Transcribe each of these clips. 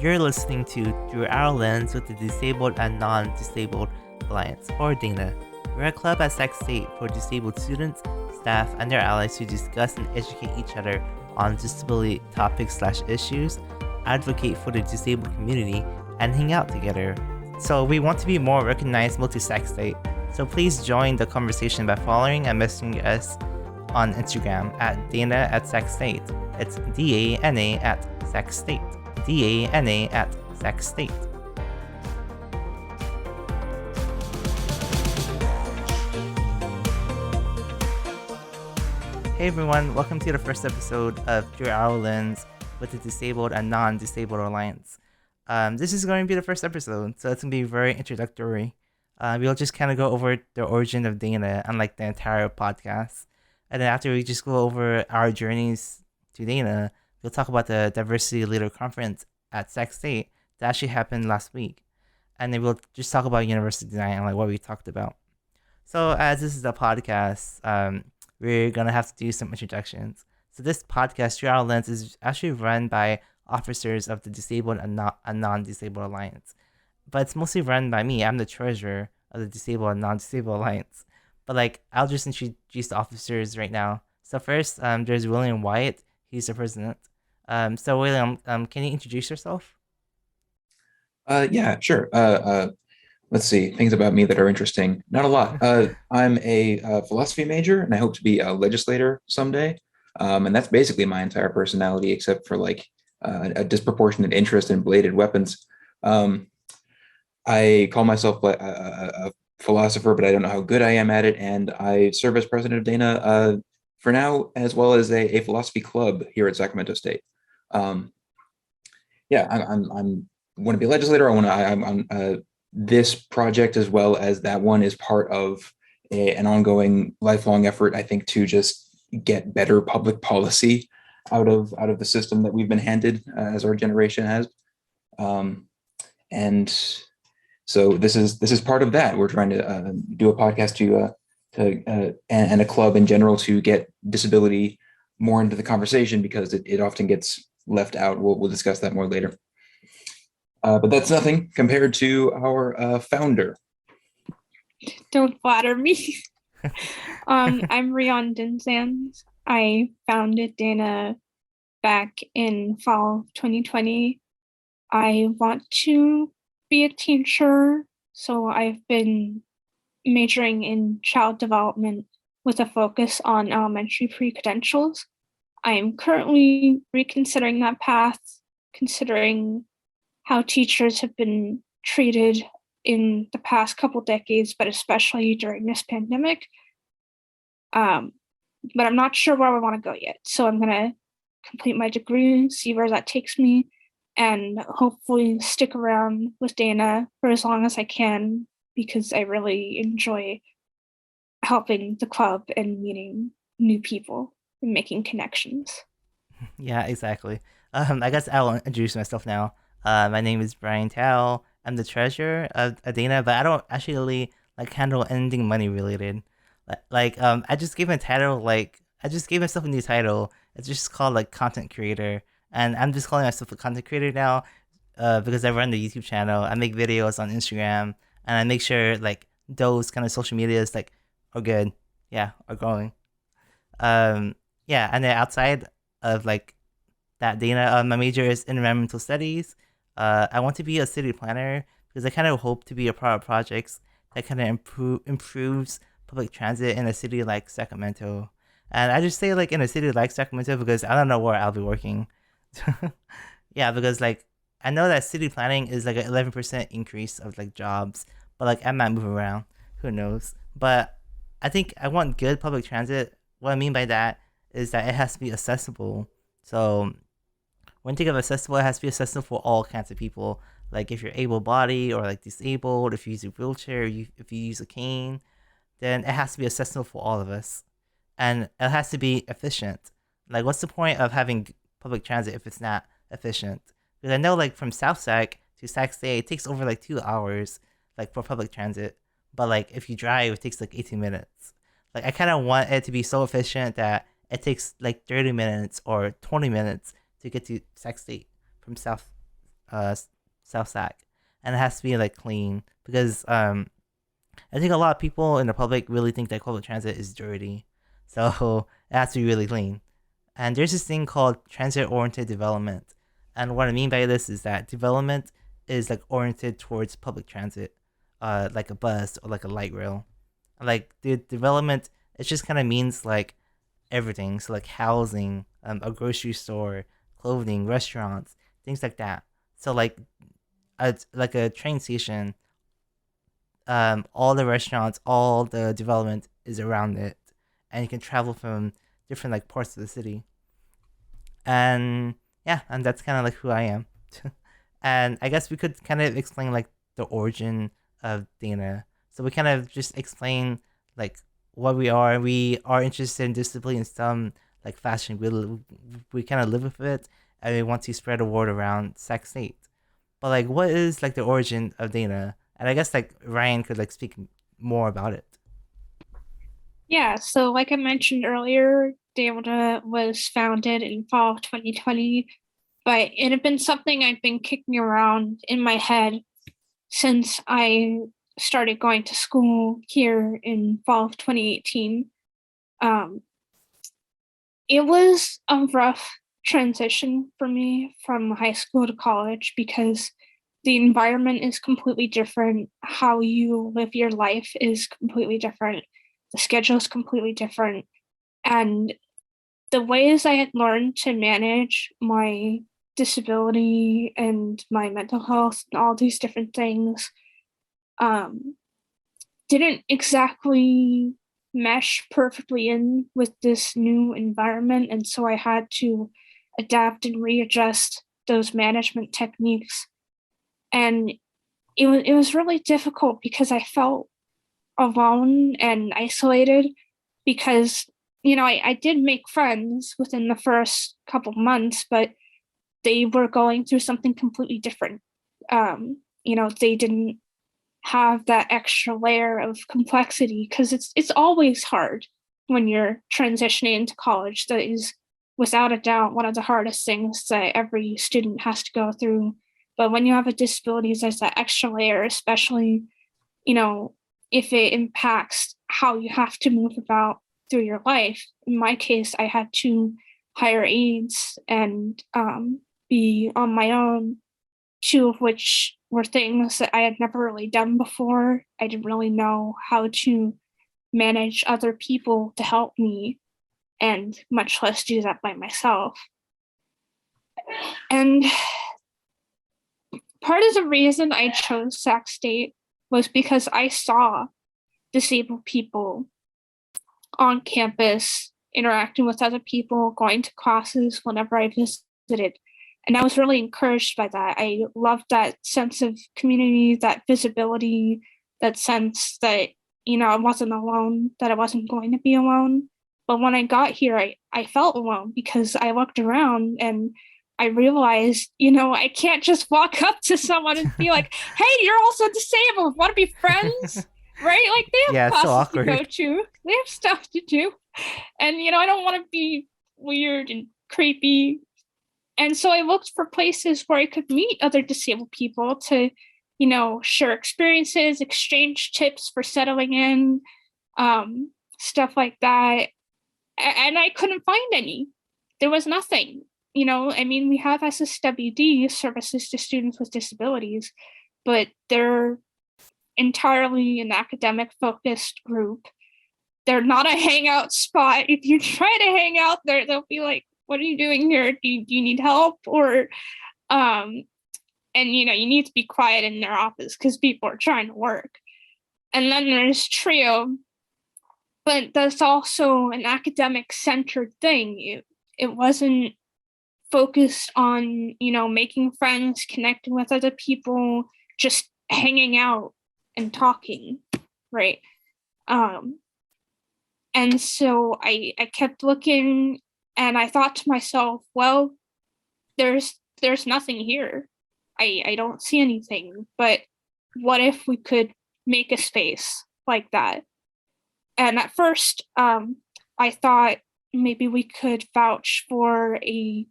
You're listening to Through Our Lens with the Disabled and Nondisabled Alliance, or DANA. We're a club at Sac State for disabled students, staff, and their allies who discuss and educate each other on disability topics/issues, advocate for the disabled community, and hang out together. So we want to be more recognizable to Sac State. So please join the conversation by following and messaging us on Instagram at Dana at Sac State. It's DANA at Sac State. DANA at Sac State. Hey everyone, welcome to the first episode of Through Our Lens with the Disabled and Nondisabled Alliance. This is going to be the first episode, so it's going to be very introductory. We'll just kind of go over the origin of Dana and like the entire podcast. And then after we just go over our journeys to Dana, we'll talk about the Diversity Leader Conference at Sac State that actually happened last week. And then we'll just talk about university design and like what we talked about. So as this is a podcast, we're going to have to do some introductions. So this podcast, Through Our Lens, is actually run by officers of the Disabled and Non-Disabled Alliance. But it's mostly run by me. I'm the treasurer of the Disabled and Non-Disabled Alliance. But like, I'll just introduce the officers right now. So first, there's William Wyatt. He's the president. So William, can you introduce yourself? Yeah, sure. Let's see, things about me that are interesting. Not a lot. I'm a philosophy major, and I hope to be a legislator someday. And that's basically my entire personality, except for like a disproportionate interest in bladed weapons. I call myself a philosopher, but I don't know how good I am at it. And I serve as president of Dana for now, as well as a philosophy club here at Sacramento State. Yeah, I'm want to be a legislator. I'm this project as well as that one is part of an ongoing lifelong effort, I think, to just get better public policy out of the system that we've been handed as our generation has. And so this is part of that. We're trying to do a podcast and a club in general to get disability more into the conversation because it often gets left out. We'll discuss that more later. But that's nothing compared to our founder. Don't flatter me. I'm Rian. I founded Dana back in fall 2020. I want to be a teacher, so I've been majoring in child development with a focus on elementary pre-credentials. I am currently reconsidering that path, considering how teachers have been treated in the past couple decades, but especially during this pandemic. But I'm not sure where I want to go yet. So I'm going to complete my degree, see where that takes me, and hopefully stick around with Dana for as long as I can, because I really enjoy helping the club and meeting new people and making connections. Yeah, exactly. I guess I'll introduce myself now. My name is Brian Tao. I'm the treasurer of Dana, but I don't actually like handle anything money related. I just gave myself a new title. It's just called like content creator, and I'm just calling myself a content creator now, because I run the YouTube channel. I make videos on Instagram, and I make sure like those kind of social medias like are good, are growing. And then outside of like that Dana, my major is environmental studies. I want to be a city planner because I kind of hope to be a part of projects that kind of improves public transit in a city like Sacramento. And I just say like in a city like Sacramento because I don't know where I'll be working. Yeah, because like I know that city planning is like an 11% increase of like jobs, but like I might move around. Who knows? But I think I want good public transit. What I mean by that is that it has to be accessible. So when you think of accessible, it has to be accessible for all kinds of people. Like if you're able-bodied or like disabled, if you use a wheelchair, if you use a cane, then it has to be accessible for all of us. And it has to be efficient. Like what's the point of having public transit if it's not efficient? Because I know like from South Sac to Sac State, it takes over like 2 hours like for public transit. But like if you drive, it takes like 18 minutes. Like I kind of want it to be so efficient that it takes like 30 minutes or 20 minutes to get to Sac State from South South Sac, and it has to be like clean because I think a lot of people in the public really think that public transit is dirty, so it has to be really clean. And there's this thing called transit-oriented development, and what I mean by this is that development is like oriented towards public transit, like a bus or like a light rail. Like the development, it just kind of means like everything, so like housing, a grocery store, clothing, restaurants, things like that. So like a train station, all the restaurants, all the development is around it, and you can travel from different like parts of the city. And yeah, and that's kind of like who I am. And I guess we could kind of explain like the origin of Dana. So we kind of just explain like what we are. We are interested in disability in some like fashion. We kind of live with it, and we want to spread the word around Sac State. But like, what is like the origin of Dana? And I guess like Ryan could like speak more about it. Yeah, so like I mentioned earlier, Dana was founded in fall of 2020, but it had been something I've been kicking around in my head since I started going to school here in fall of 2018. It was a rough transition for me from high school to college because the environment is completely different. How you live your life is completely different. The schedule is completely different. And the ways I had learned to manage my disability and my mental health and all these different things didn't exactly mesh perfectly in with this new environment. And so I had to adapt and readjust those management techniques. And it was really difficult because I felt alone and isolated because, you know, I did make friends within the first couple months, but they were going through something completely different. You know, they didn't have that extra layer of complexity because it's always hard when you're transitioning into college. That is without a doubt one of the hardest things that every student has to go through. But when you have a disability, there's that extra layer, especially, you know, if it impacts how you have to move about through your life. In my case, I had to hire aides and be on my own, two of which were things that I had never really done before. I didn't really know how to manage other people to help me, and much less do that by myself. And part of the reason I chose Sac State was because I saw disabled people on campus interacting with other people, going to classes whenever I visited. And I was really encouraged by that. I loved that sense of community, that visibility, that sense that, you know, I wasn't alone, that I wasn't going to be alone. But when I got here, I felt alone because I looked around and I realized, you know, I can't just walk up to someone and be like, hey, you're also disabled, want to be friends? Right? Like they have Yeah, it's so classes to awkward. go to, they have stuff to do. And, you know, I don't want to be weird and creepy. And so I looked for places where I could meet other disabled people to, you know, share experiences, exchange tips for settling in, stuff like that. And I couldn't find any. There was nothing. You know, I mean, we have SSWD, Services to Students with Disabilities, but they're entirely an academic focused group. They're not a hangout spot. If you try to hang out there, they'll be like, what are you doing here? Do you need help? Or, and you know, you need to be quiet in their office because people are trying to work. And then there's TRIO, but that's also an academic centered thing. It wasn't focused on, you know, making friends, connecting with other people, just hanging out and talking, right? And so I kept looking and I thought to myself, well, there's nothing here. I don't see anything, but what if we could make a space like that? And at first, I thought maybe we could vouch for a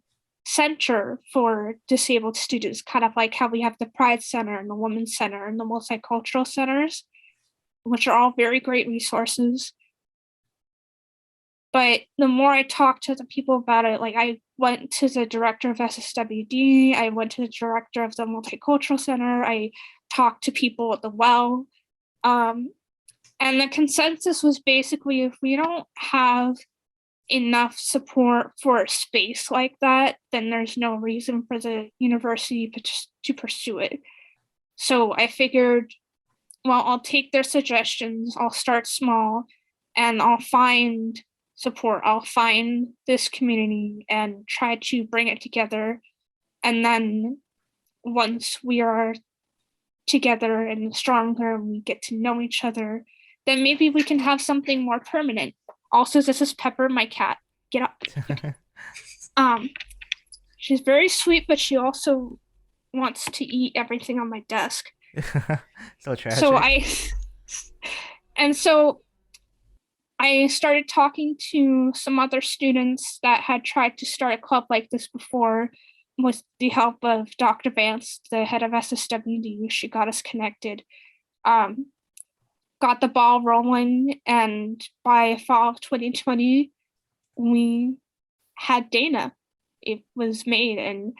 center for disabled students, kind of like how we have the Pride Center and the Women's Center and the Multicultural Centers, which are all very great resources. But the more I talked to the people about it, like I went to the director of SSWD, I went to the director of the Multicultural Center, I talked to people at the Well. And the consensus was basically, if we don't have enough support for a space like that, then there's no reason for the university to pursue it. So I figured, well, I'll take their suggestions, I'll start small, and I'll find support. I'll find this community and try to bring it together. And then once we are together and stronger and we get to know each other, then maybe we can have something more permanent. Also, this is Pepper, my cat. Get up. She's very sweet, but she also wants to eat everything on my desk. So tragic. So I started talking to some other students that had tried to start a club like this before, with the help of Dr. Vance, the head of SSWD. She got us connected. Got the ball rolling, and by fall of 2020, we had Dana. It was made, and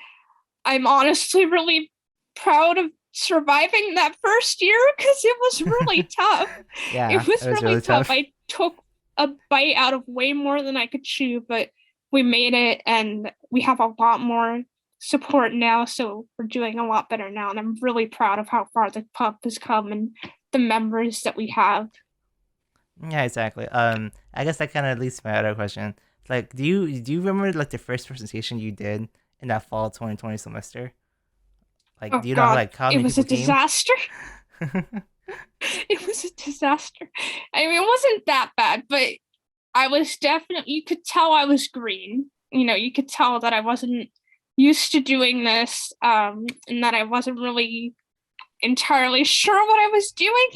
I'm honestly really proud of surviving that first year because it was really tough. Yeah, it was really tough. I took a bite out of way more than I could chew, but we made it, and we have a lot more support now, so we're doing a lot better now, and I'm really proud of how far the club has come and the members that we have. Yeah, exactly. I guess that kind of leads to my other question. Like, do you remember like the first presentation you did in that fall 2020 semester? Like, do you know like how many it was a people disaster. It was a disaster. I mean, it wasn't that bad, but I was definitely, you could tell I was green. You know, you could tell that I wasn't used to doing this, and that I wasn't really entirely sure what I was doing.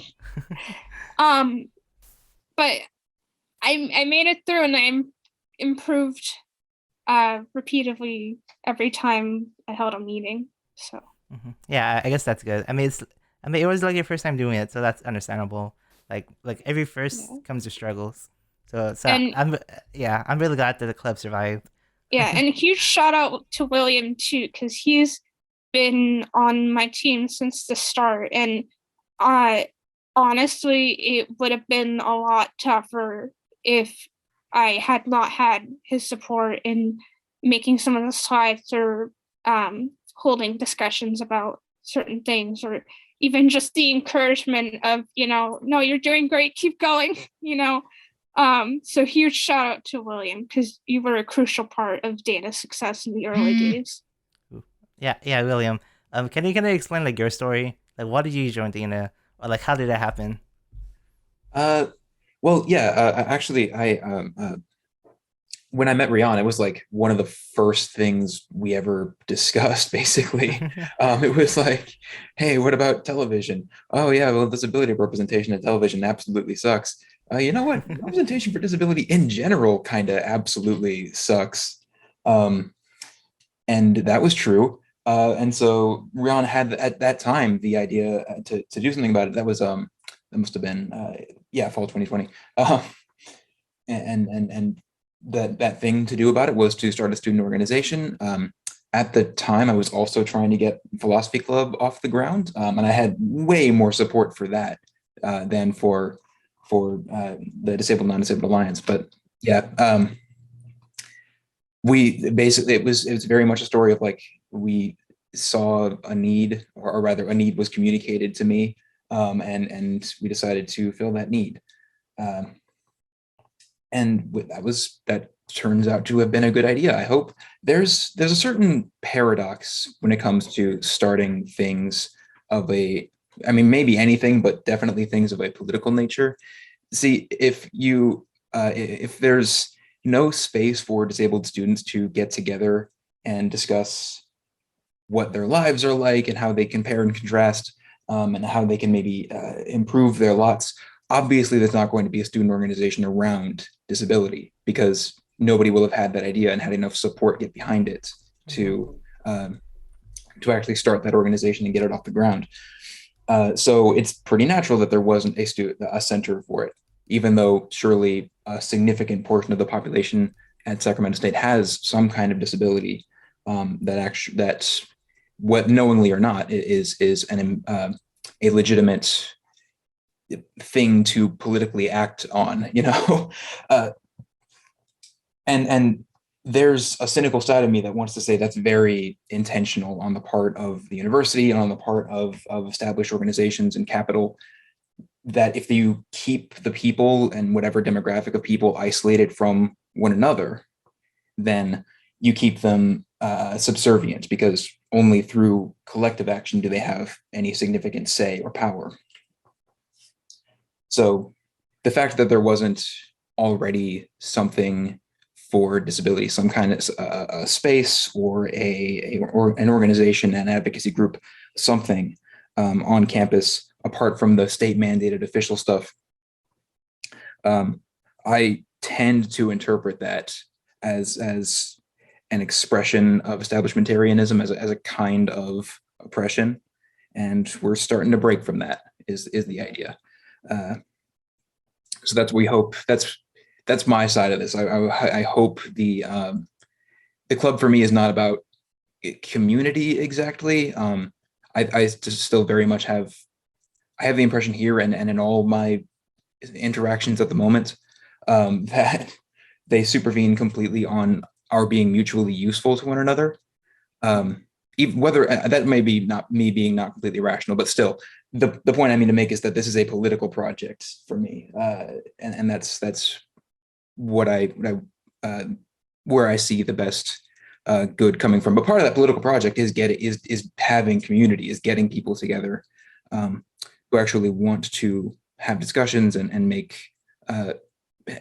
But I made it through, and I improved repeatedly every time I held a meeting. So yeah, I guess that's good. I mean, it was like your first time doing it, so that's understandable. Like every first comes with struggles. So and, I'm really glad that the club survived. Yeah, and a huge shout out to William too, because he's been on my team since the start, and honestly, it would have been a lot tougher if I had not had his support in making some of the slides or holding discussions about certain things, or even just the encouragement of, no, you're doing great, keep going, So huge shout out to William, because you were a crucial part of Dana's success in the early days. Yeah, William. Can you explain like your story? Like, why did you join Dana, or like how did that happen? Actually, when I met Rian, it was like one of the first things we ever discussed, basically. It was like, hey, what about television? Oh yeah, well, disability representation in television absolutely sucks. You know what? Representation for disability in general kind of absolutely sucks. And that was true. And so Rian had at that time the idea to do something about it. That was that must have been fall 2020. And that thing to do about it was to start a student organization. At the time, I was also trying to get Philosophy Club off the ground, and I had way more support for that than for the Disabled and Nondisabled Alliance. But we basically, it was very much a story of like, we saw a need, or rather a need was communicated to me, and we decided to fill that need. And that turns out to have been a good idea. I hope there's a certain paradox when it comes to starting things of maybe anything, but definitely things of a political nature. See, if there's no space for disabled students to get together and discuss what their lives are like and how they compare and contrast, and how they can maybe improve their lots, obviously there's not going to be a student organization around disability, because nobody will have had that idea and had enough support get behind it. to actually start that organization and get it off the ground. So it's pretty natural that there wasn't a center for it, even though surely a significant portion of the population at Sacramento State has some kind of disability, that's what, knowingly or not, is a legitimate thing to politically act on, and there's a cynical side of me that wants to say that's very intentional on the part of the university and on the part of established organizations and capital, that if you keep the people and whatever demographic of people isolated from one another, then you keep them subservient, because only through collective action do they have any significant say or power. So the fact that there wasn't already something for disability, some kind of a space or an organization, an advocacy group, something on campus apart from the state mandated official stuff, I tend to interpret that as an expression of establishmentarianism, as a kind of oppression, and we're starting to break from that. Is the idea? So that's what we hope. That's my side of this. I hope the club for me is not about community exactly. I just still very much I have the impression here and in all my interactions at the moment, that they supervene completely on our being mutually useful to one another. Even whether that may be not me being not completely rational, but still, the point I mean to make is that this is a political project for me, and that's what where I see the best good coming from. But part of that political project is having community, is getting people together who actually want to have discussions and make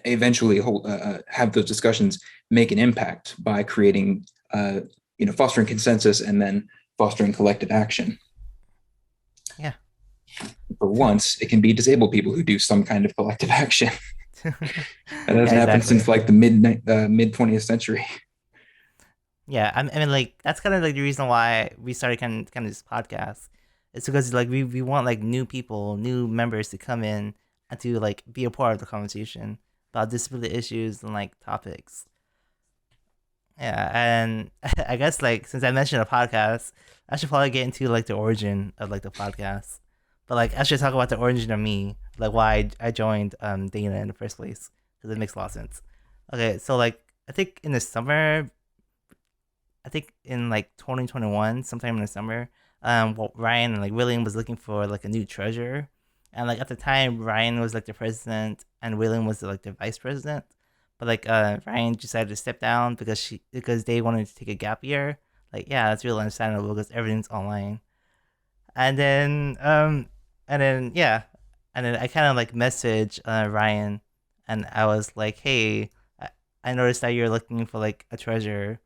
eventually have those discussions make an impact by creating fostering consensus and then fostering collective action. Yeah. For once, it can be disabled people who do some kind of collective action. That hasn't happened since like the mid 20th century. Yeah, I mean, like, that's kind of like the reason why we started kind of this podcast. It's because like we want like new people, new members to come in and to like be a part of the conversation about disability issues and like topics. Yeah, and I guess like since I mentioned a podcast, I should probably get into like the origin of like the podcast. But like I should talk about the origin of me, like why I joined Dana in the first place, because it makes a lot of sense. Okay, so like I think in the summer, I think in like 2021, sometime in the summer, Ryan and like William was looking for like a new treasurer, and like at the time Ryan was like the president and William was like the vice president, but like Ryan decided to step down because they wanted to take a gap year. Like yeah, that's really understandable because everything's online, and then yeah, and then I kind of like messaged Ryan, and I was like, hey, I noticed that you're looking for like a treasurer.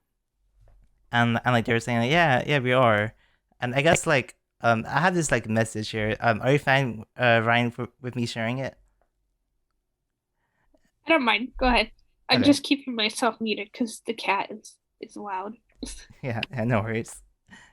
And like they were saying like, yeah we are, and I guess like I have this like message here. Are you fine, Ryan, with me sharing it? I don't mind. Go ahead. I'm Okay. just keeping myself muted because the cat is loud. Yeah, no worries.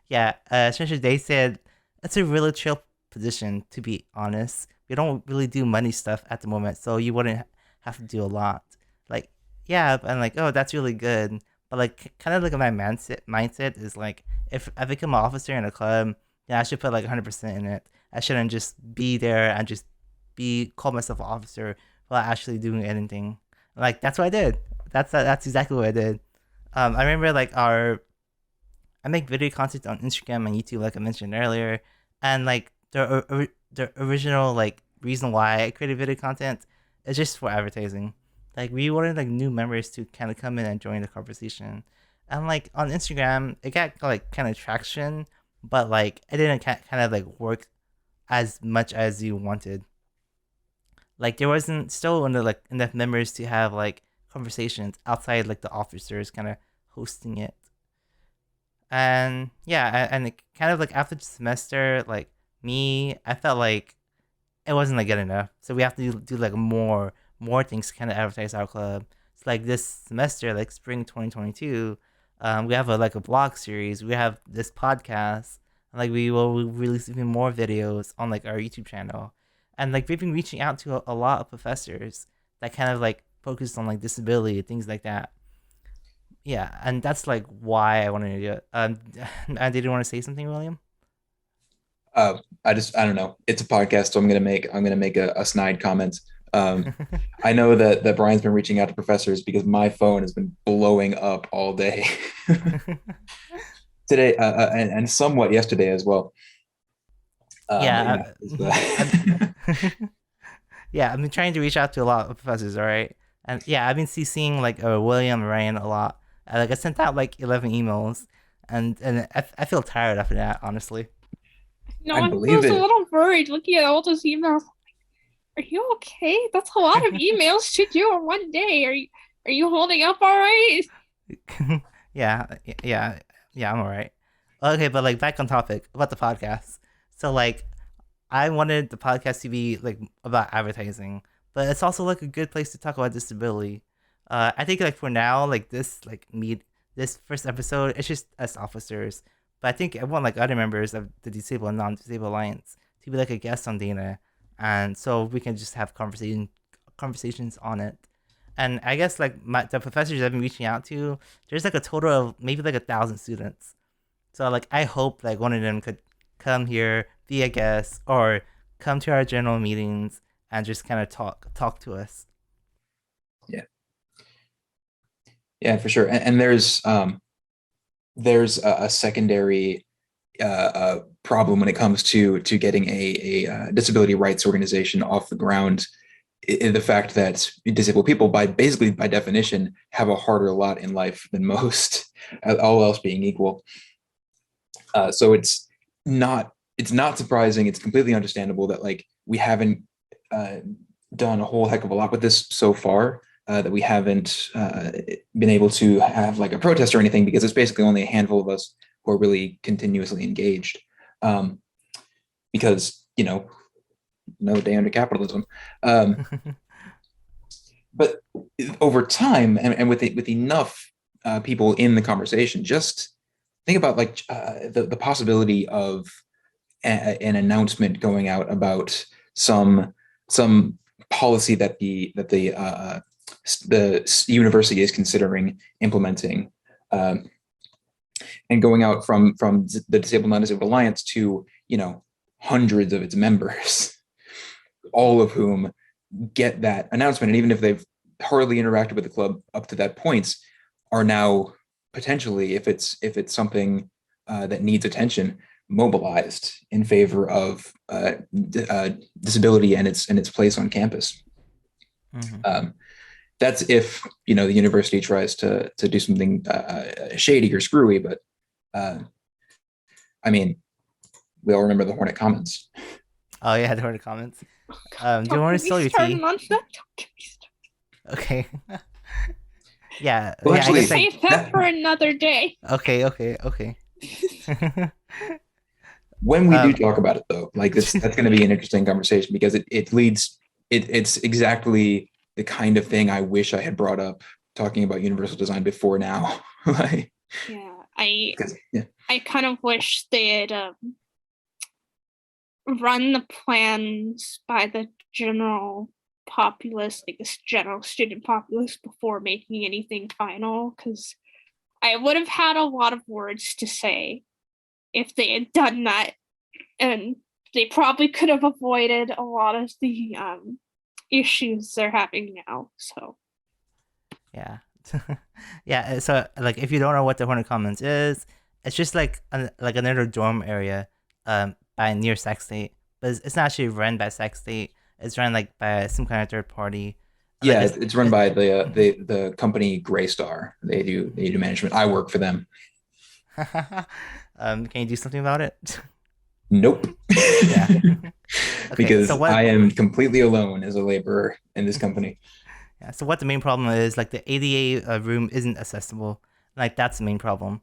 Yeah, essentially they said it's a really chill position, to be honest. We don't really do money stuff at the moment, so you wouldn't have to do a lot. Like yeah, and like oh that's really good. But like kind of like my mindset is like if I become an officer in a club, then I should put like 100% in it. I shouldn't just be there and just call myself an officer without actually doing anything. Like that's what I did. That's exactly what I did. I remember like I make video content on Instagram and YouTube, like I mentioned earlier, and like the original like reason why I created video content is just for advertising. Like we wanted like new members to kind of come in and join the conversation, and like on Instagram it got like kind of traction, but like it didn't kind of like work as much as you wanted. Like there wasn't still enough members to have like conversations outside like the officers kind of hosting it. And yeah, and it kind of like after the semester, like I felt like it wasn't like good enough. So we have to do like more things to kind of advertise our club. So like this semester, like spring 2022, We have a blog series. We have this podcast. And, like we will release even more videos on like our YouTube channel. And like we've been reaching out to a lot of professors that kind of like focus on like disability, things like that. Yeah, and that's like why I wanted to do it. Did you want to say something, William? I don't know. It's a podcast, so I'm gonna make a snide comment. I know that Brian's been reaching out to professors because my phone has been blowing up all day today, and somewhat yesterday as well. Yeah, Yeah, yeah, I've been trying to reach out to a lot of professors, all right? And yeah, I've been CCing like William and Ryan a lot. Like I sent out like 11 emails, and I feel tired after that, honestly. No, I I believe was a it. little worried looking at all those emails. Are you okay? That's a lot of emails to do in one day. Are you holding up all right? Yeah, yeah, yeah, I'm all right. Okay, but like back on topic about the podcast. So like I wanted the podcast to be like about advertising, but it's also like a good place to talk about disability. I think like for now, like this first episode, it's just us officers. But I think I want like other members of the Disabled and Nondisabled Alliance to be like a guest on Dana, and so we can just have conversations on it. And I guess like the professors I've been reaching out to, there's like a total of maybe like 1,000 students. So like I hope like one of them could come here, be a guest, or come to our general meetings and just kind of talk to us. Yeah, yeah, for sure. And there's a secondary problem when it comes to getting a disability rights organization off the ground. The fact that disabled people, by definition, have a harder lot in life than most, all else being equal. So it's not surprising. It's completely understandable that like we haven't done a whole heck of a lot with this so far. That we haven't been able to have like a protest or anything, because it's basically only a handful of us who are really continuously engaged. Because no day under capitalism. But over time, and with enough people in the conversation, just think about like the possibility of an announcement going out about some policy that the university is considering implementing, and going out from the Disabled and Non-Disabled Alliance to hundreds of its members, all of whom get that announcement, and even if they've hardly interacted with the club up to that point, are now potentially, if it's something that needs attention, mobilized in favor of disability and its place on campus. Mm-hmm. That's if the university tries to do something shady or screwy, but I mean, we all remember the Hornet Commons. Oh yeah, the Hornet Commons. Do you want to spill your tea? Okay. Yeah. Well, yeah. actually, I guess Save that for another day. Okay. When we do talk about it, though, like that's going to be an interesting conversation, because it's exactly the kind of thing I wish I had brought up talking about universal design before now. Like, yeah, I kind of wish they had run the plans by the general populace, like this general student populace, before making anything final, because I would have had a lot of words to say if they had done that, and they probably could have avoided a lot of the issues they're having now. So yeah. Yeah. So like, if you don't know what the Hornet Commons is, it's just like another dorm area by near Sac State, but it's not actually run by Sac State. It's run like by some kind of third party. Yeah, like it's run by the company Graystar. They do management. I work for them. Can you do something about it? Nope. Yeah. Okay, because so I am completely alone as a laborer in this company. Yeah. So what the main problem is, like the ADA room isn't accessible. Like that's the main problem.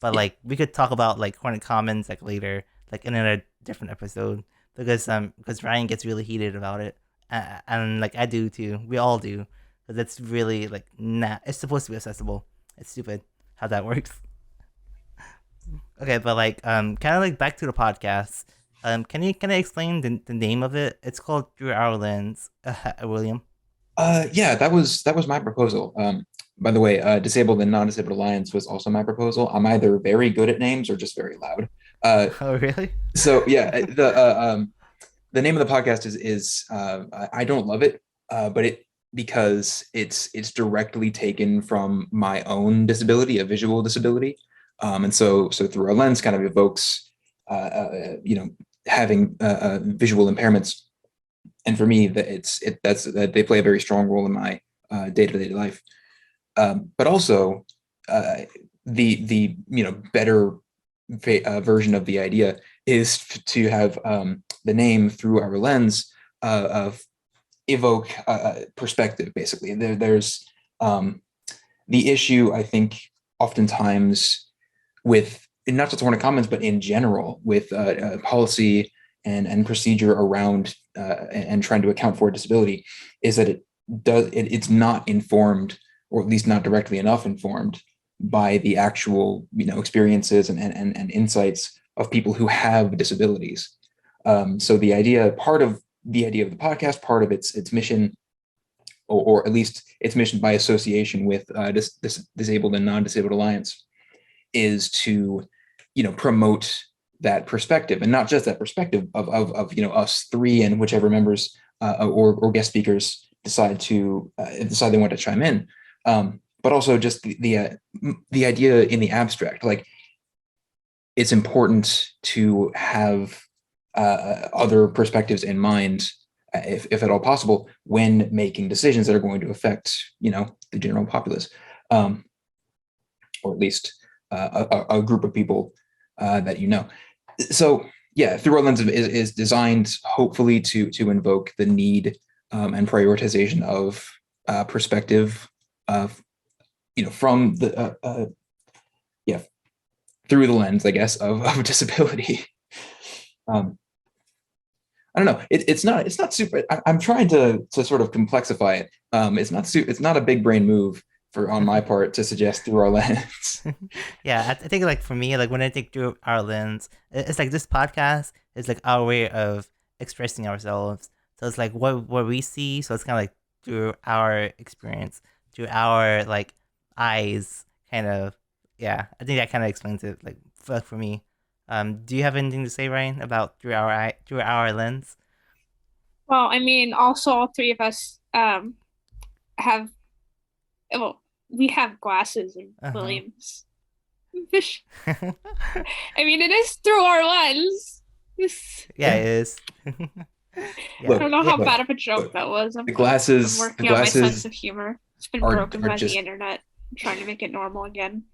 But like we could talk about like Hornet Commons like later, like in a different episode, because Ryan gets really heated about it, and like I do too. We all do, because it's really like it's supposed to be accessible. It's stupid. how that works. Okay, but like kind of like back to the podcast. Can you explain the name of it? It's called Through Our Lens, William. Yeah, that was my proposal. By the way, Disabled and Nondisabled Alliance was also my proposal. I'm either very good at names or just very loud. Oh, really? So yeah, the name of the podcast is I don't love it, but because it's directly taken from my own disability, a visual disability, and so Through Our Lens kind of evokes having visual impairments. And for me, that they play a very strong role in my day-to-day life. But also, the better version of the idea is to have the name Through Our Lens of evoke perspective. Basically, there's the issue, I think, oftentimes with not just Hornet Commons, but in general with policy and procedure around and trying to account for disability, is that it's not informed, or at least not directly enough informed, by the actual experiences and insights of people who have disabilities. So part of the idea of the podcast, part of its mission, or at least its mission by association with this Disabled and Nondisabled Alliance, is to promote that perspective, and not just that perspective of us three and whichever members or guest speakers decide they want to chime in, but also just the idea in the abstract. Like, it's important to have other perspectives in mind, if at all possible, when making decisions that are going to affect the general populace, or at least a group of people that So yeah, Through Our Lens is designed hopefully to invoke the need and prioritization of perspective of from the through the lens, I guess, of disability. I don't know. It's not super. I'm trying to sort of complexify it. It's not a big brain move on my part to suggest Through Our Lens. Yeah, I think like for me, like when I think Through Our Lens, it's like this podcast is like our way of expressing ourselves. So it's like what we see. So it's kind of like through our experience, through our like eyes, kind of. Yeah, I think that kind of explains it. Like for me. Do you have anything to say, Ryan, about Through Our Lens? Well, I mean, also all three of us have, well, we have glasses and Williams. I mean, it is through our lens. Yeah, it is. I don't know how bad of a joke that was. I'm working on my sense of humor. It's been broken by the internet. I'm trying to make it normal again.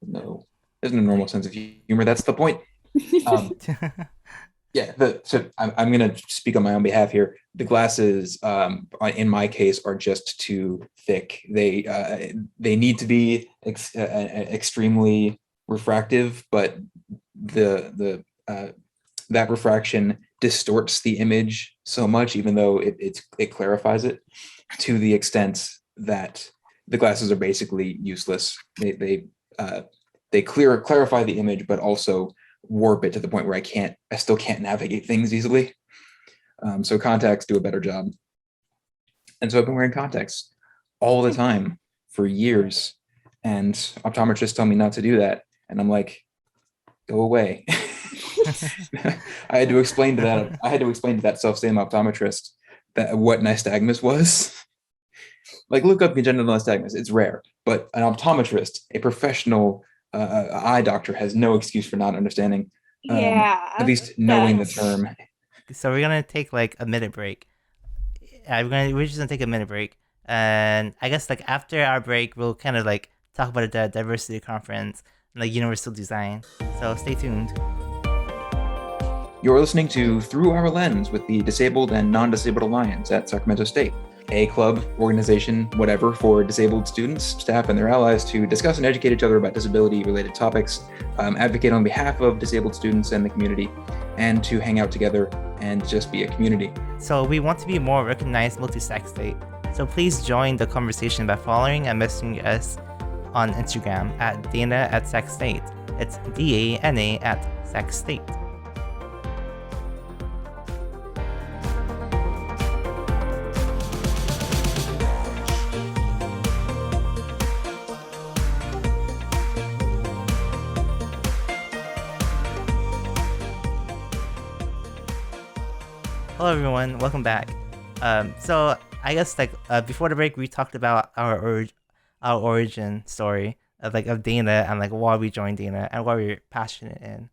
No, there's no normal sense of humor. That's the point. Yeah, so I'm going to speak on my own behalf here. The glasses, in my case, are just too thick. They need to be extremely refractive, but that refraction distorts the image so much, even though it clarifies it, to the extent that the glasses are basically useless. They clarify the image, but also warp it to the point where I still can't navigate things easily. So contacts do a better job. And so I've been wearing contacts all the time for years, and optometrists tell me not to do that. And I'm like, go away. I had to explain to that self-same optometrist what nystagmus was. Like, look up congenital nystagmus. It's rare, but an optometrist, a professional eye doctor, has no excuse for not understanding. At least knowing the term. So we're gonna take like a minute break. We're just gonna take a minute break, and I guess like after our break, we'll kind of like talk about the diversity conference and like universal design. So stay tuned. You're listening to Through Our Lens with the Disabled and Nondisabled Alliance at Sacramento State, a club, organization, whatever, for disabled students, staff, and their allies to discuss and educate each other about disability-related topics, advocate on behalf of disabled students and the community, and to hang out together and just be a community. So we want to be more recognizable to Sac State. So please join the conversation by following and messaging us on Instagram at Dana at Sac State. It's DANA at Sac State. Hello everyone, welcome back. So I guess before the break we talked about our origin story of Dana and why we joined Dana and why we're passionate in.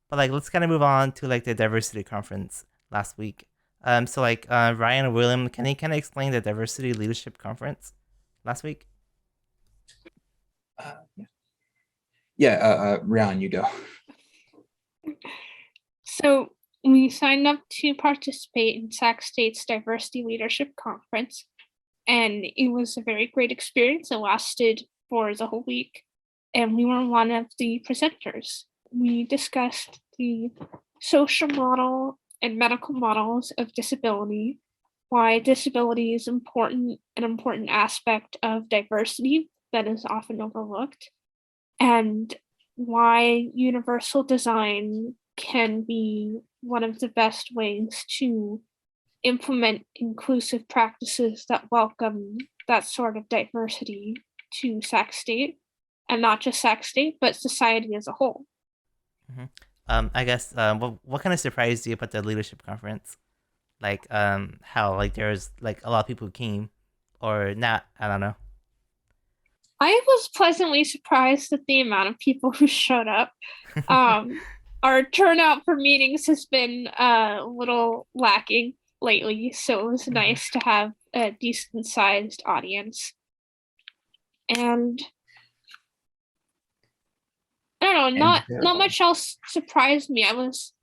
But let's kind of move on to the diversity conference last week. So Ryan and William, can you kind of explain the diversity leadership conference last week? Rian, you go. So we signed up to participate in Sac State's Diversity Leadership Conference, and it was a very great experience. It lasted for the whole week, and we were one of the presenters. We discussed the social model and medical models of disability, why disability is an important aspect of diversity that is often overlooked, and why universal design can be one of the best ways to implement inclusive practices that welcome that sort of diversity to Sac State, and not just Sac State, but society as a whole. Mm-hmm. I guess what kind of surprised you about the leadership conference? How there's a lot of people who came or not? I don't know. I was pleasantly surprised at the amount of people who showed up. Our turnout for meetings has been a little lacking lately, so it was nice to have a decent sized audience. And I don't know, not much else surprised me. I was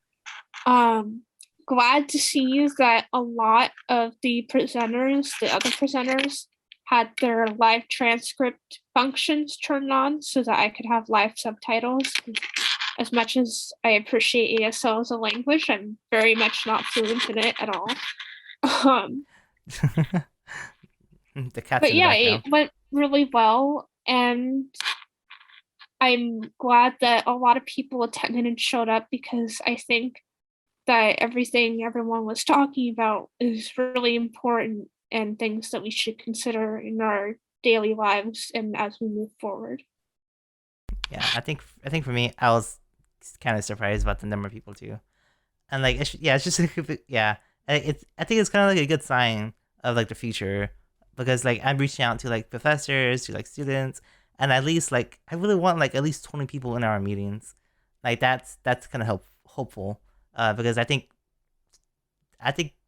glad to see that a lot of the other presenters, had their live transcript functions turned on so that I could have live subtitles. As much as I appreciate ASL as a language, I'm very much not fluent in it at all. But yeah, it went really well, and I'm glad that a lot of people attended and showed up, because I think that everything everyone was talking about is really important and things that we should consider in our daily lives and as we move forward. Yeah, I think for me, I was kind of surprised about the number of people too, and it's just I think it's kind of a good sign of the future, because I'm reaching out to professors, to students, and at least I really want at least 20 people in our meetings. That's kind of hopeful, because I think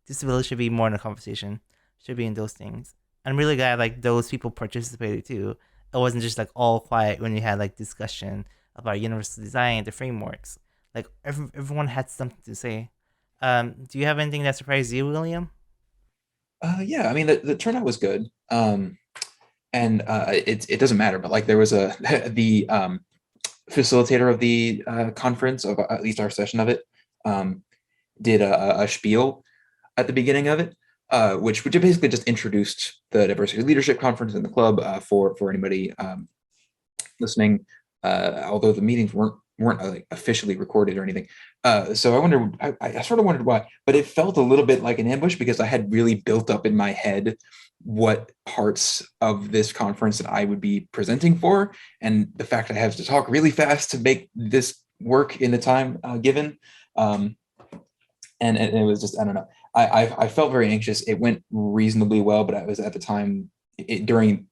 disability should be more in the conversation, should be in those things. I'm really glad those people participated too. It wasn't just all quiet when you had discussion about universal design, the frameworks. Everyone had something to say. Do you have anything that surprised you, William? Yeah, I mean the turnout was good, and it doesn't matter. But there was the facilitator of the conference, of at least our session of it, did a spiel at the beginning of it, which basically just introduced the Diversity Leadership Conference in the club for anybody listening. Although the meetings weren't officially recorded or anything, so I sort of wondered why, but it felt a little bit like an ambush, because I had really built up in my head what parts of this conference that I would be presenting for, and the fact I have to talk really fast to make this work in the time given, and it was just, I don't know. I felt very anxious. It went reasonably well, but I was at the time during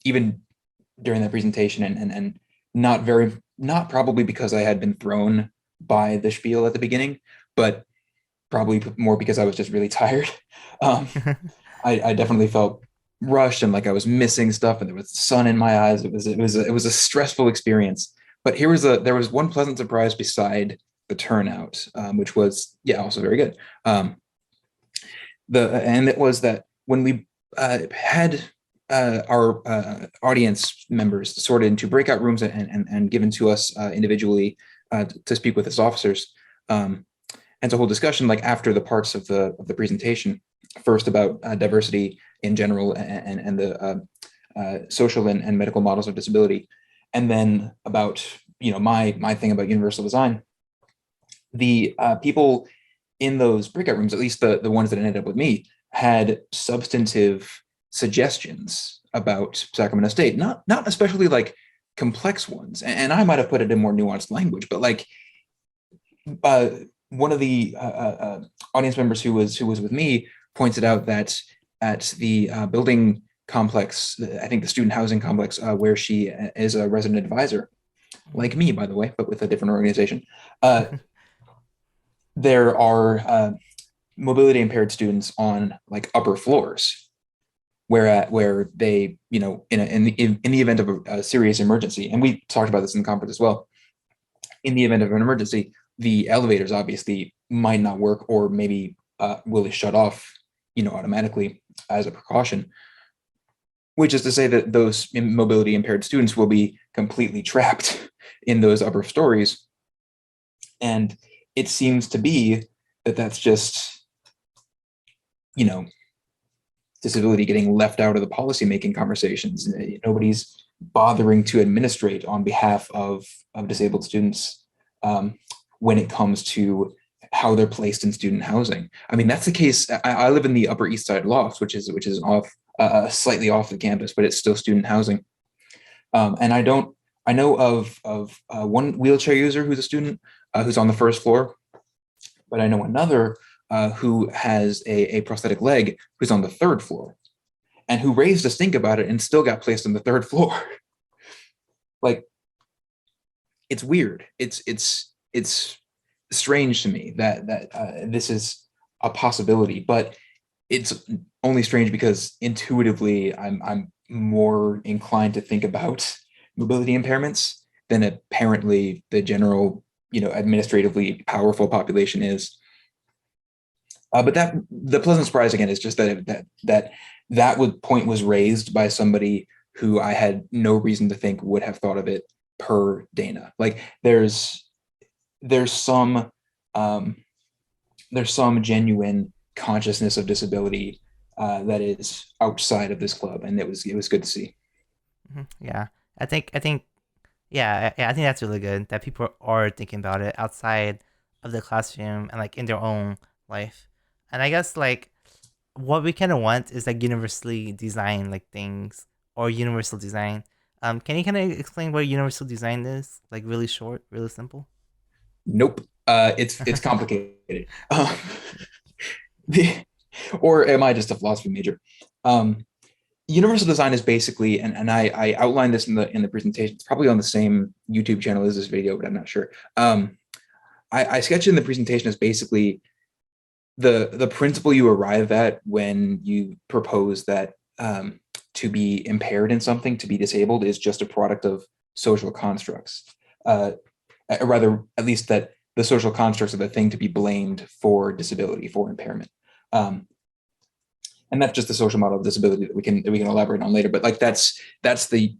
that presentation and not probably because I had been thrown by the spiel at the beginning, but probably more because I was just really tired. I definitely felt rushed and I was missing stuff, and there was the sun in my eyes. It was a stressful experience. But there was one pleasant surprise beside the turnout, which was also very good. And it was that when we had our audience members sorted into breakout rooms and given to us individually to speak with as officers, and to hold discussion after the parts of the presentation, first about diversity in general and the social and medical models of disability, And then about, my thing about universal design, the people in those breakout rooms, at least the ones that ended up with me, had substantive suggestions about Sacramento State, not especially like complex ones. And I might have put it in more nuanced language, but like one of the audience members who was with me pointed out that at the building complex, I think the student housing complex, where she is a resident advisor, like me, by the way, but with a different organization, there are mobility impaired students on like upper floors, where they, in the event of a serious emergency, and we talked about this in the conference as well, in the event of an emergency, the elevators obviously might not work, or maybe will shut off, automatically as a precaution, which is to say that those mobility impaired students will be completely trapped in those upper stories. And it seems to be that that's just, disability getting left out of the policymaking conversations. Nobody's bothering to administrate on behalf of disabled students when it comes to how they're placed in student housing. I mean, that's the case. I live in the Upper East Side Loft, which is off slightly off the campus, but it's still student housing. And I know of one wheelchair user who's a student who's on the first floor, but I know another who has a prosthetic leg who's on the third floor, and who raised a stink about it and still got placed on the third floor. Like, it's weird. It's strange to me that this is a possibility, but it's only strange because intuitively I'm more inclined to think about mobility impairments than apparently the general, administratively powerful population is. But that the pleasant surprise again is just that point was raised by somebody who I had no reason to think would have thought of it per Dana. Like there's some genuine consciousness of disability that is outside of this club, and it was good to see. Yeah, I think yeah, I think that's really good that people are thinking about it outside of the classroom and like in their own life. And I guess like what we kind of want is like universally designed like things or universal design. Can you kind of explain what universal design is? Like really short, really simple. Nope. It's complicated. Or am I just a philosophy major? Universal design is basically, and I outlined this in the presentation. It's probably on the same YouTube channel as this video, but I'm not sure. I sketched in the presentation as basically the principle you arrive at when you propose that to be impaired in something, to be disabled, is just a product of social constructs. Rather, at least that the social constructs are the thing to be blamed for disability, for impairment. And that's just the social model of disability that we can elaborate on later. But like that's the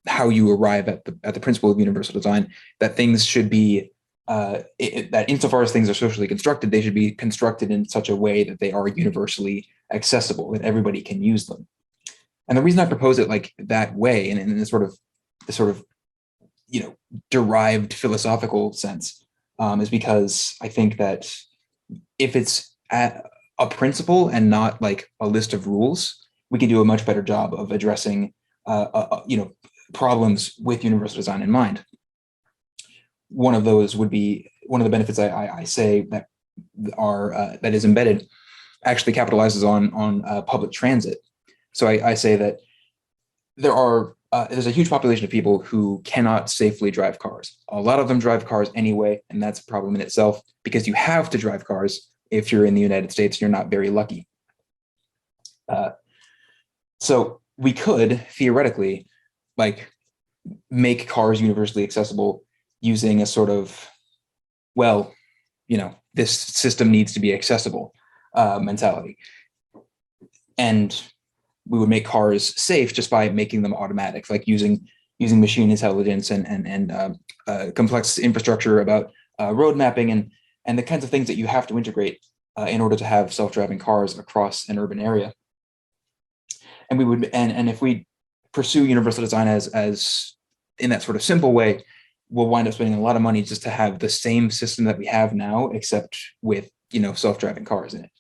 how you arrive at the principle of universal design, that things should be that insofar as things are socially constructed, they should be constructed in such a way that they are universally accessible, that everybody can use them. And the reason I propose it like that way, and in this sort of derived philosophical sense, is because I think that if it's a principle and not like a list of rules, we can do a much better job of addressing problems with universal design in mind. One of those would be one of the benefits I say that that is embedded actually capitalizes on public transit. So I say that there's a huge population of people who cannot safely drive cars. A lot of them drive cars anyway, and that's a problem in itself because you have to drive cars if you're in the United States. You're not very lucky. So we could theoretically like make cars universally accessible using a sort of, well, this system needs to be accessible mentality. And we would make cars safe just by making them automatic, like using machine intelligence and complex infrastructure about road mapping and the kinds of things that you have to integrate in order to have self-driving cars across an urban area. And we would, and if we pursue universal design as in that sort of simple way, we'll wind up spending a lot of money just to have the same system that we have now, except with, self-driving cars in it.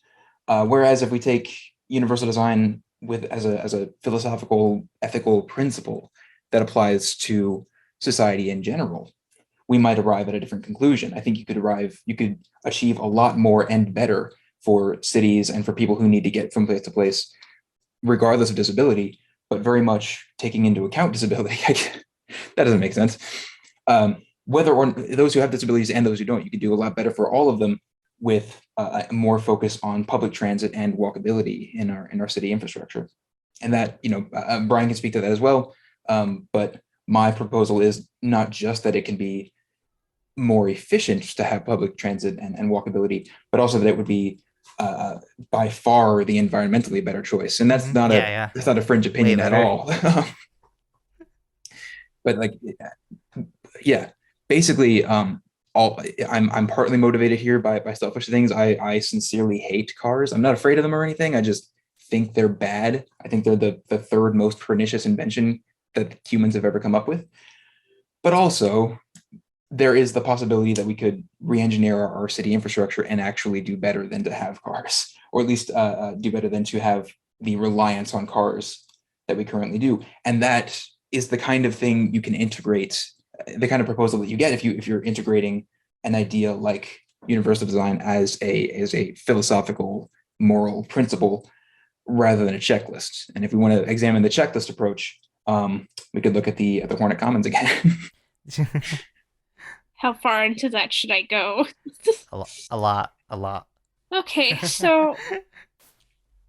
Whereas if we take universal design as a philosophical, ethical principle that applies to society in general, we might arrive at a different conclusion. I think you could achieve a lot more and better for cities and for people who need to get from place to place, regardless of disability, but very much taking into account disability. That doesn't make sense. Whether or those who have disabilities and those who don't, you could do a lot better for all of them with more focus on public transit and walkability in our city infrastructure. And that, Brian can speak to that as well. But my proposal is not just that it can be more efficient to have public transit and walkability, but also that it would be by far the environmentally better choice. And that's not that's not a fringe opinion at all. But basically, I'm partly motivated here by selfish things. I sincerely hate cars. I'm not afraid of them or anything. I just think they're bad. I think they're the third most pernicious invention that humans have ever come up with. But also, there is the possibility that we could re-engineer our city infrastructure and actually do better than to have cars, or at least do better than to have the reliance on cars that we currently do. And that is the kind of thing you can integrate, the kind of proposal that you get if you're integrating an idea like universal design as a philosophical moral principle rather than a checklist. And if we want to examine the checklist approach, we could look at the Hornet Commons again. How far into that should I go? A lot. Okay, so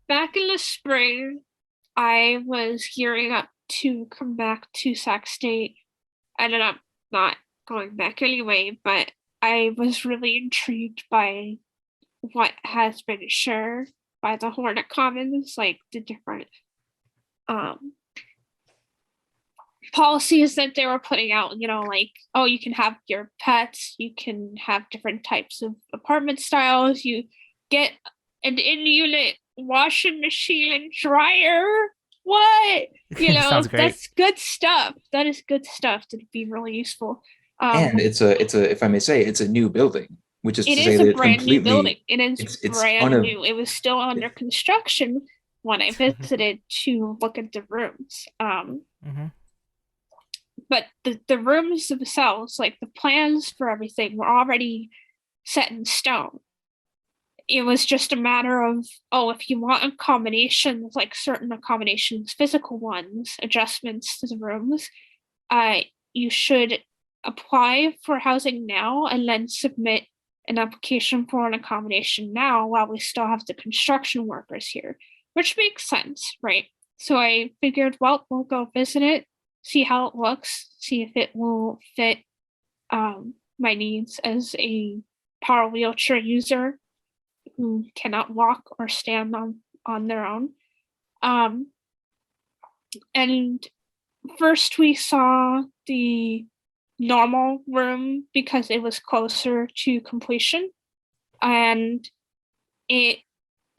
back in the spring, I was gearing up to come back to Sac State. I ended up not going back anyway, but I was really intrigued by what has been shared by the Hornet Commons, like the different policies that they were putting out, you can have your pets, you can have different types of apartment styles, you get an in-unit washing machine and dryer. What? Sounds great. That's good stuff. That is good stuff to be really useful. And it's a, if I may say, it's a new building, which is to say that a brand new building. It is brand new. It was still under Yeah. construction when I visited to look at the rooms. But the rooms themselves, like the plans for everything, were already set in stone. It was just a matter of, if you want accommodations, like certain accommodations, physical ones, adjustments to the rooms, you should apply for housing now and then submit an application for an accommodation now while we still have the construction workers here, which makes sense, right? So I figured, we'll go visit it, see how it looks, see if it will fit my needs as a power wheelchair user who cannot walk or stand on their own. And first we saw the normal room because it was closer to completion, and it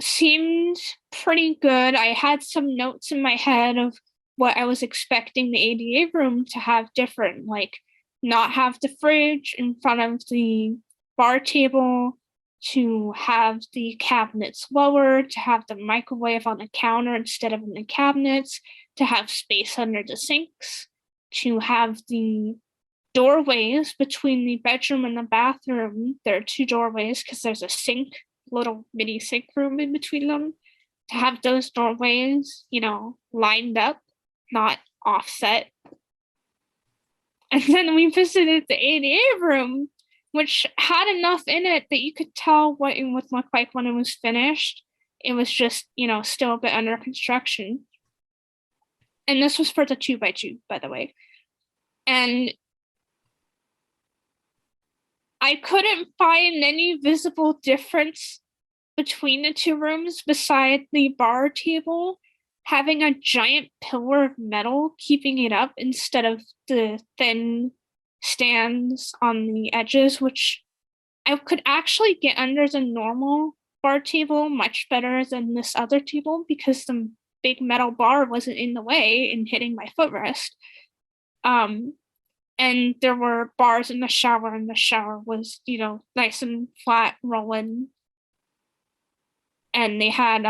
seemed pretty good. I had some notes in my head of what I was expecting the ADA room to have different, like not have the fridge in front of the bar table, to have the cabinets lower, to have the microwave on the counter instead of in the cabinets, to have space under the sinks, to have the doorways between the bedroom and the bathroom. There are two doorways because there's a sink, little mini sink room in between them, to have those doorways, lined up, not offset. And then we visited the ADA room, which had enough in it that you could tell what it would look like when it was finished. It was just, still a bit under construction. And this was for the 2x2, by the way. And I couldn't find any visible difference between the two rooms beside the bar table having a giant pillar of metal keeping it up instead of the thin stands on the edges, which I could actually get under the normal bar table much better than this other table because the big metal bar wasn't in the way and hitting my footrest. And there were bars in the shower, and the shower was, nice and flat, rolling. And they had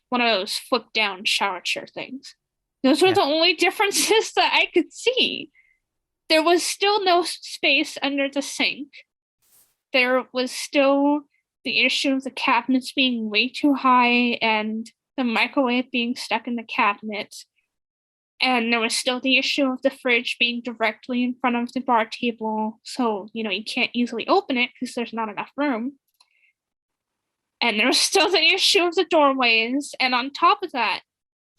one of those flip down shower chair things. Those were the only differences that I could see. There was still no space under the sink. There was still the issue of the cabinets being way too high and the microwave being stuck in the cabinet. And there was still the issue of the fridge being directly in front of the bar table. So, you can't easily open it because there's not enough room. And there was still the issue of the doorways. And on top of that,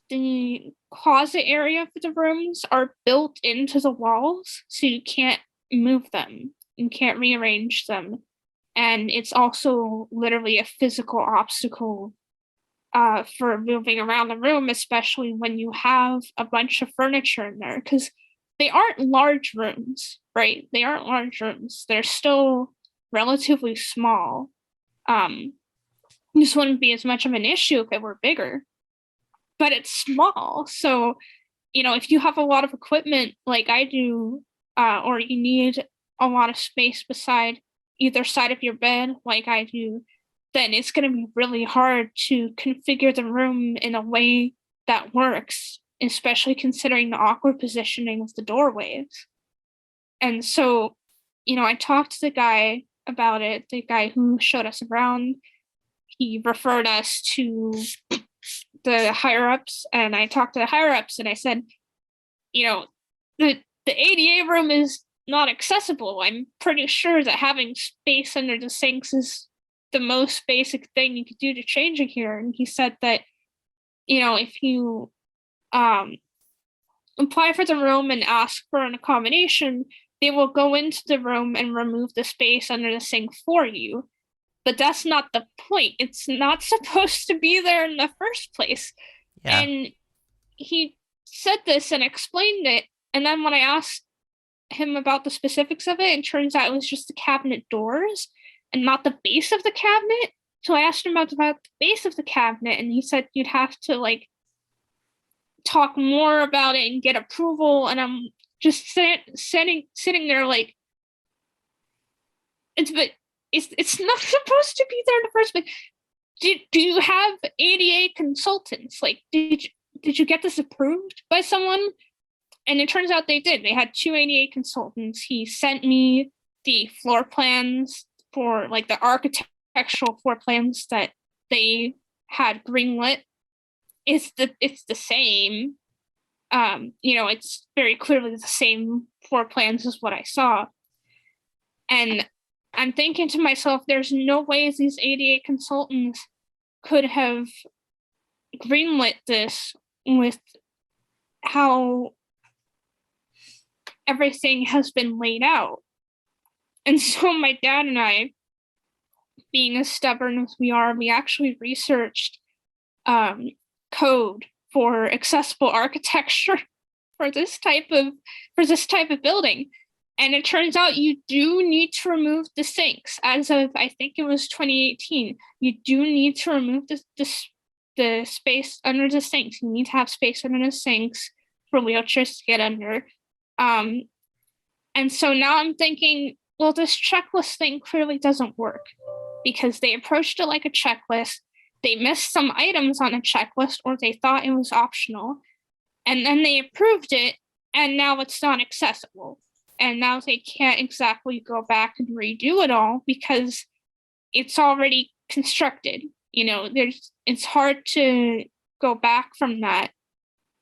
the closet area for the rooms are built into the walls. So you can't move them. You can't rearrange them. And it's also literally a physical obstacle for moving around the room, especially when you have a bunch of furniture in there, because they aren't large rooms, right? They aren't large rooms. They're still relatively small. This wouldn't be as much of an issue if it were bigger, but it's small. So, if you have a lot of equipment like I do, or you need a lot of space beside either side of your bed like I do, then it's going to be really hard to configure the room in a way that works, especially considering the awkward positioning of the doorways. And so, I talked to the guy about it, the guy who showed us around. He referred us to the higher-ups, and I talked to the higher-ups, and I said, the ADA room is not accessible. I'm pretty sure that having space under the sinks is the most basic thing you could do to change it here. And he said that, if you apply for the room and ask for an accommodation, they will go into the room and remove the space under the sink for you. But that's not the point. It's not supposed to be there in the first place. Yeah. And he said this and explained it. And then when I asked him about the specifics of it, it turns out it was just the cabinet doors and not the base of the cabinet. So I asked him about the base of the cabinet, and he said you'd have to talk more about it and get approval. And I'm just sitting there like, it's not supposed to be there in the first place. Do you have ADA consultants? Did you get this approved by someone? And it turns out they did. They had 2 ADA consultants. He sent me the floor plans for the architectural floor plans that they had greenlit. It's the same. It's very clearly the same floor plans as what I saw. And I'm thinking to myself, there's no way these ADA consultants could have greenlit this with how everything has been laid out. And so my dad and I, being as stubborn as we are, we actually researched code for accessible architecture for this type of building. And it turns out you do need to remove the sinks. As of, I think it was 2018, you do need to remove the space under the sinks. You need to have space under the sinks for wheelchairs to get under. And so now I'm thinking, well, this checklist thing clearly doesn't work because they approached it like a checklist. They missed some items on a checklist, or they thought it was optional. And then they approved it, and now it's not accessible. And now they can't exactly go back and redo it all because it's already constructed. It's hard to go back from that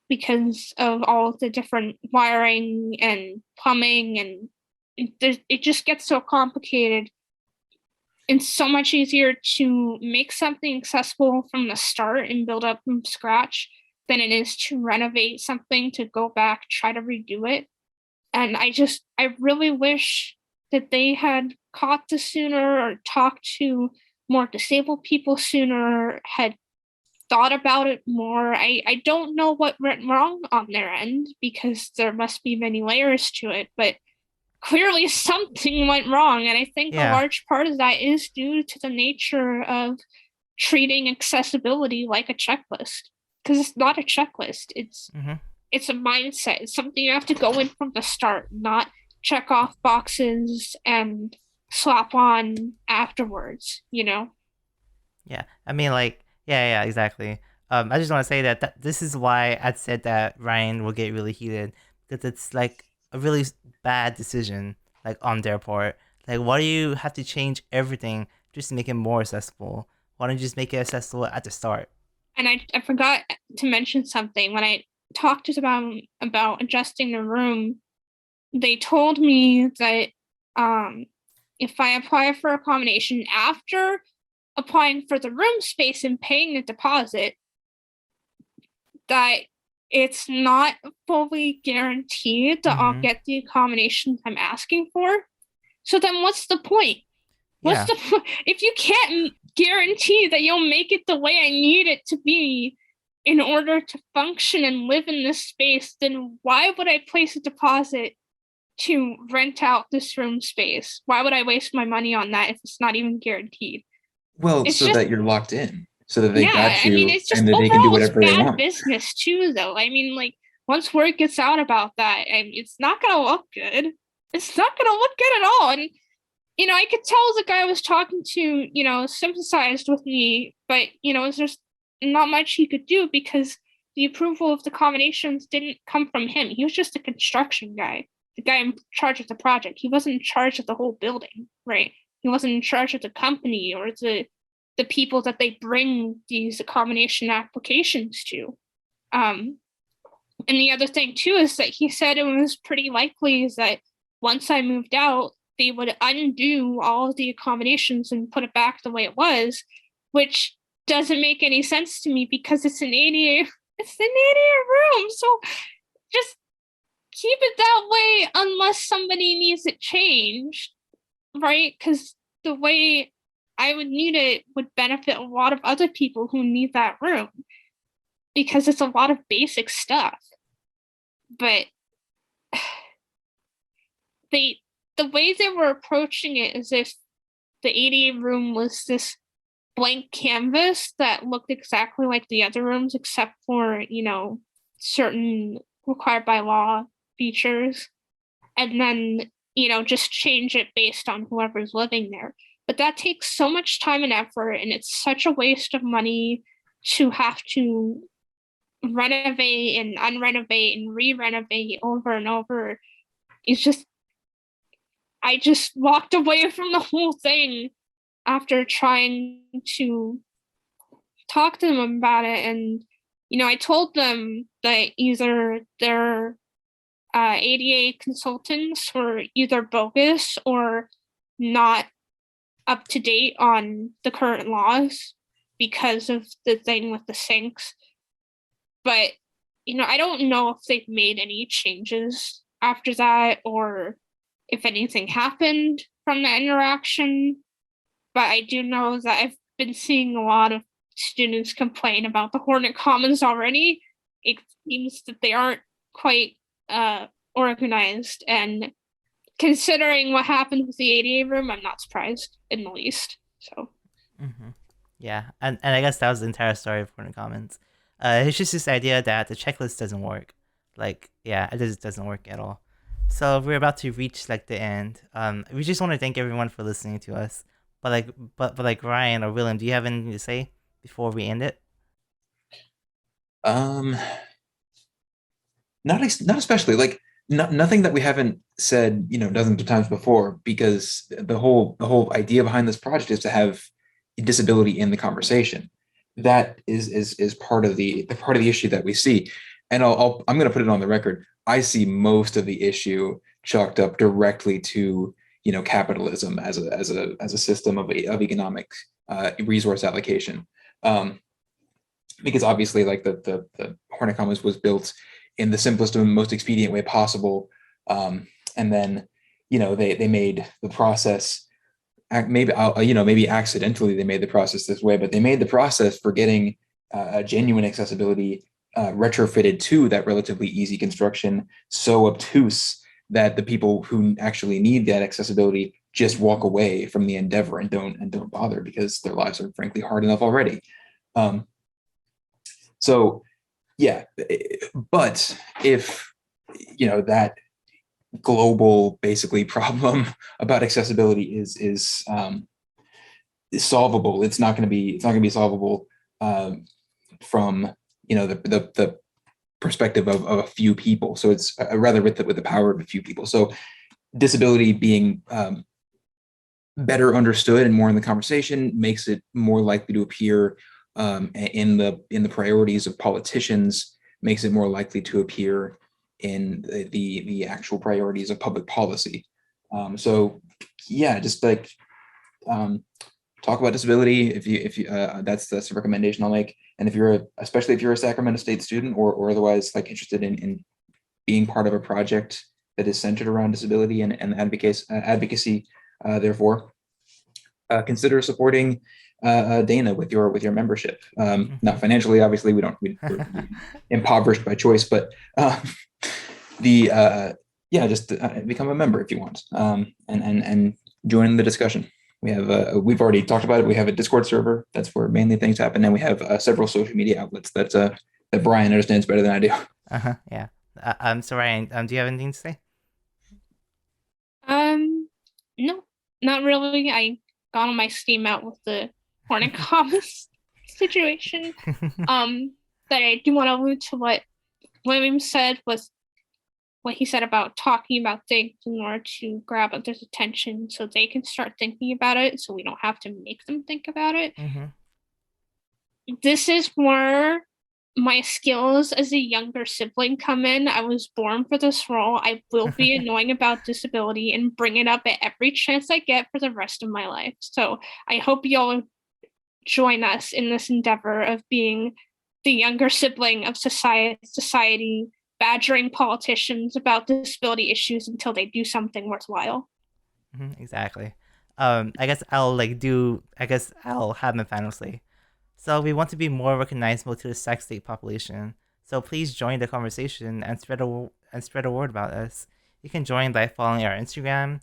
because of all of the different wiring and plumbing, and it just gets so complicated. It's so much easier to make something accessible from the start and build up from scratch than it is to renovate something to go back, try to redo it. And I really wish that they had caught this sooner, or talked to more disabled people sooner, had thought about it more. I don't know what went wrong on their end because there must be many layers to it, but clearly something went wrong. And I think a large part of that is due to the nature of treating accessibility like a checklist, because it's not a checklist. It's it's a mindset. It's something you have to go in from the start, not check off boxes and slap on afterwards, you know? Yeah, I mean, like, yeah, exactly. I just want to say that this is why I said that Ryan will get really heated, because it's like a really bad decision, like on their part. Like, why do you have to change everything just to make it more accessible? Why don't you just make it accessible at the start? And I forgot to mention something when I talked to them about adjusting the room. They told me that if I apply for accommodation after applying for the room space and paying the deposit, that it's not fully guaranteed that I'll get the accommodations I'm asking for. So then what's the point? What's the point? If you can't guarantee that you'll make it the way I need it to be in order to function and live in this space, then why would I place a deposit to rent out this room space? Why would I waste my money on that if it's not even guaranteed? Well, It's so just, that you're locked in, so that they got I you, mean, it's just and that they can do overall it's whatever they bad want. business too, though. I mean, like, once word gets out about that, I mean, it's not gonna look good. It's not gonna look good at all. And I could tell the guy I was talking to, sympathized with me, but there's not much he could do because the approval of the accommodations didn't come from him. He was just a construction guy, the guy in charge of the project. He wasn't in charge of the whole building, right? He wasn't in charge of the company or the people that they bring these accommodation applications to. And the other thing too is that he said it was pretty likely that once I moved out, they would undo all of the accommodations and put it back the way it was, which doesn't make any sense to me because it's an 80 room. So just keep it that way unless somebody needs it changed, right? Because the way I would need it would benefit a lot of other people who need that room because it's a lot of basic stuff. But the way they were approaching it is if the 80 room was this blank canvas that looked exactly like the other rooms except for, certain required by law features, and then, just change it based on whoever's living there. But that takes so much time and effort, and it's such a waste of money to have to renovate and unrenovate and re-renovate over and over. I just walked away from the whole thing after trying to talk to them about it. And, I told them that either their ADA consultants were either bogus or not up to date on the current laws because of the thing with the sinks. But, I don't know if they've made any changes after that or if anything happened from the interaction. But I do know that I've been seeing a lot of students complain about the Hornet Commons already. It seems that they aren't quite organized, and considering what happened with the ADA room, I'm not surprised in the least. So yeah, and I guess that was the entire story of Hornet Commons. It's just this idea that the checklist doesn't work. Like, yeah, it just doesn't work at all. So we're about to reach like the end. We just want to thank everyone for listening to us. But like Ryan or William, do you have anything to say before we end it? Not especially. Like nothing that we haven't said, dozens of times before. Because the whole idea behind this project is to have disability in the conversation. That is part of the issue that we see. And I'm going to put it on the record. I see most of the issue chalked up directly to capitalism as a system of economic resource allocation, because obviously like the Hornet Commons was built in the simplest and most expedient way possible, and then they made the process maybe accidentally they made the process this way, but they made the process for getting a genuine accessibility retrofitted to that relatively easy construction so obtuse that the people who actually need that accessibility just walk away from the endeavor and don't bother because their lives are frankly hard enough already. So Yeah, but if that global basically problem about accessibility is solvable, it's not going to be solvable from the perspective of a few people. So it's rather with the power of a few people. So disability being better understood and more in the conversation makes it more likely to appear in the priorities of politicians, makes it more likely to appear in the actual priorities of public policy. So yeah, just like talk about disability if you that's a recommendation I'll make. And especially if you're a Sacramento State student or otherwise like interested in being part of a project that is centered around disability and advocacy, therefore consider supporting Dana with your membership. Not financially, obviously, we're impoverished by choice, but just become a member if you want, and join the discussion. We've already talked about it. We have a Discord server. That's where mainly things happen, and we have several social media outlets that Brian understands better than I do. Yeah. So Ryan, do you have anything to say? No, not really. I got on my steam out with the Hornet Commons situation. That I do want to allude to what William said was what he said about talking about things in order to grab others' attention so they can start thinking about it, so we don't have to make them think about it. This is where my skills as a younger sibling come in. I was born for this role. I will be annoying about disability and bring it up at every chance I get for the rest of my life. So I hope y'all join us in this endeavor of being the younger sibling of society badgering politicians about disability issues until they do something worthwhile. Exactly. I guess I'll have my final say. So we want to be more recognizable to the Sac State population. So please join the conversation and spread a word about us. You can join by following our Instagram,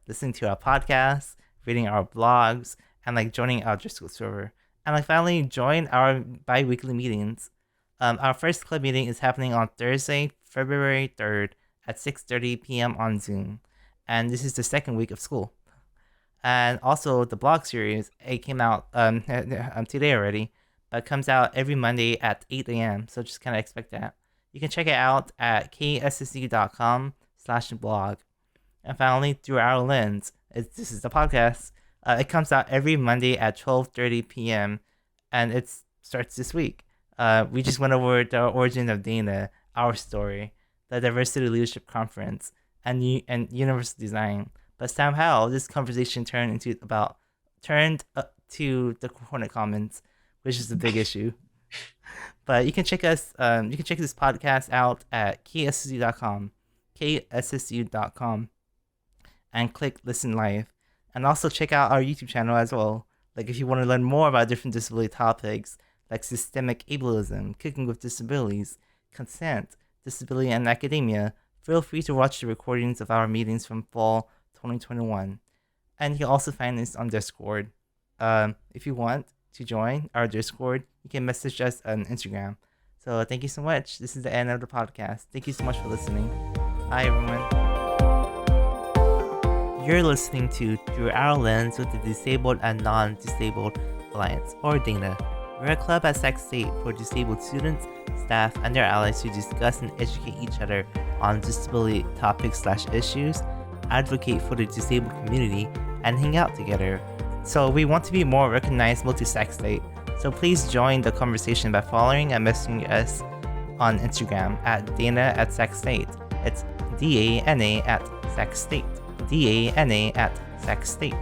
listening to our podcasts, reading our blogs, and joining our Discord server. And finally, join our bi-weekly meetings. Our first club meeting is happening on Thursday, February 3rd at 6:30 p.m. on Zoom. And this is the second week of school. And also the blog series, it came out today already, but it comes out every Monday at 8 a.m. So just kind of expect that. You can check it out at kssu.com/blog. And finally, Through Our Lens, this is the podcast. It comes out every Monday at 12:30 p.m. and it starts this week. We just went over the origin of Dana, our story, the Diversity Leadership Conference, and universal design. But somehow this conversation turned to the Hornet Commons, which is a big issue. But you can check this podcast out at kssu.com, and click Listen Live. And also check out our YouTube channel as well. If you want to learn more about different disability topics, like systemic ableism, cooking with disabilities, consent, disability and academia, feel free to watch the recordings of our meetings from fall 2021. And you can also find this on Discord. If you want to join our Discord, you can message us on Instagram. So thank you so much. This is the end of the podcast. Thank you so much for listening. Bye, everyone. You're listening to Through Our Lens with the Disabled and Nondisabled Alliance, or DANA. We're a club at Sac State for disabled students, staff, and their allies to discuss and educate each other on disability topics/issues, advocate for the disabled community, and hang out together. So we want to be more recognizable to Sac State. So please join the conversation by following and messaging us on Instagram at Dana@Sac State. It's DANA@Sac State. DANA@Sac State.